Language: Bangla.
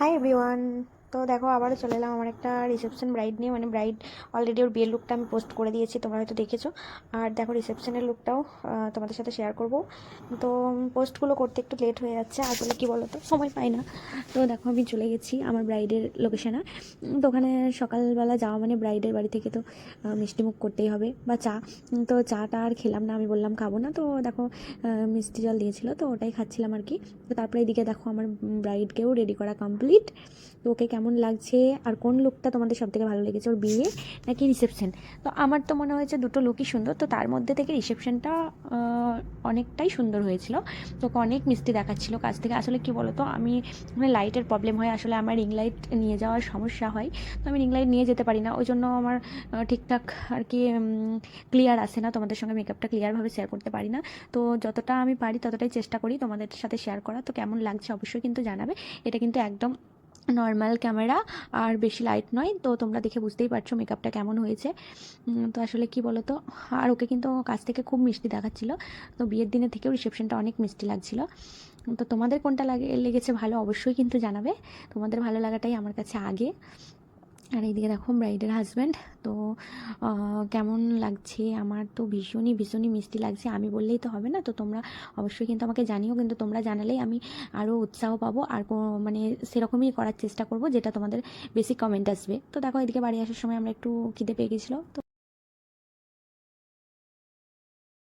Hi everyone. তো দেখো আবারও চলে এলাম আমার একটা রিসেপশন ব্রাইড নিয়ে, মানে ব্রাইড অলরেডি ওর বিয়ের লুকটা আমি পোস্ট করে দিয়েছি, তোমরা হয়তো দেখেছো। আর দেখো রিসেপশনের লুকটাও তোমাদের সাথে শেয়ার করব। তো পোস্টগুলো করতে একটু লেট হয়ে যাচ্ছে, আসলে কি বলো তো, সময় পাই না। তো দেখো আমি চলে গেছি আমার ব্রাইডের লোকেশনে। তো ওখানে সকালবেলা যাওয়া মানে ব্রাইডের বাড়ি থেকে তো মিষ্টিমুখ করতেই হবে বা চা। তো চাটা আর খেলাম না, আমি বললাম খাবো না। তো দেখো মিষ্টি জল দিয়েছিল, তো ওটাই খাচ্ছিলাম আর কি। তো তারপরে এদিকে দেখো আমার ব্রাইডকেও রেডি করা কমপ্লিট। তো ওকে কেমন লাগছে আর কোন লুকটা তোমাদের সব থেকে ভালো লেগেছে, ওর বিয়ে নাকি রিসেপশন? তো আমার তো মনে হয়েছে দুটো লুকই সুন্দর, তো তার মধ্যে থেকে রিসেপশনটা অনেকটাই সুন্দর হয়েছিল। তো ওকে অনেক মিষ্টি দেখাচ্ছিল কাছ থেকে। আসলে কি বলো তো, আমি মানে লাইটের প্রবলেম হয়, আসলে আমার রিং লাইট নিয়ে যাওয়ার সমস্যা হয়। তো আমি রিং লাইট নিয়ে যেতে পারি না, ওই জন্য আমার ঠিকঠাক আর কি ক্লিয়ার আসে না, তোমাদের সঙ্গে মেকআপটা ক্লিয়ারভাবে শেয়ার করতে পারি না। তো যতটা আমি পারি ততটাই চেষ্টা করি তোমাদের সাথে শেয়ার করা। তো কেমন লাগছে অবশ্যই কিন্তু জানাবে। এটা কিন্তু একদম নর্মাল ক্যামেরা, আর বেশি লাইট নয়, তো তোমরা দেখে বুঝতেই পারছো মেকআপটা কেমন হয়েছে। তো আসলে কি বলো তো, আর ওকে কিন্তু কাছ থেকে খুব মিষ্টি দেখাচ্ছিল। তো বিয়ের দিনের থেকেও রিসেপশনটা অনেক মিষ্টি লাগছিল। তো তোমাদের কোনটা লেগেছে ভালো অবশ্যই কিন্তু জানাবে। তোমাদের ভালো লাগাটাই আমার কাছে আগে। আর এইদিকে দেখো ব্রাইডের হাজব্যান্ড। তো কেমন লাগছে, আমার তো ভীষণই ভীষণই মিষ্টি লাগছে, আমি বললেই তো হবে না। তো তোমরা অবশ্যই কিন্তু আমাকে জানিও, কিন্তু তোমরা জানালেই আমি আরও উৎসাহ পাবো, আর মানে সেরকমই করার চেষ্টা করব যেটা তোমাদের বেশি কমেন্ট আসবে। তো দেখো এদিকে বাড়ি আসার সময় আমরা একটু খিদে পেয়ে গেছিলো, তো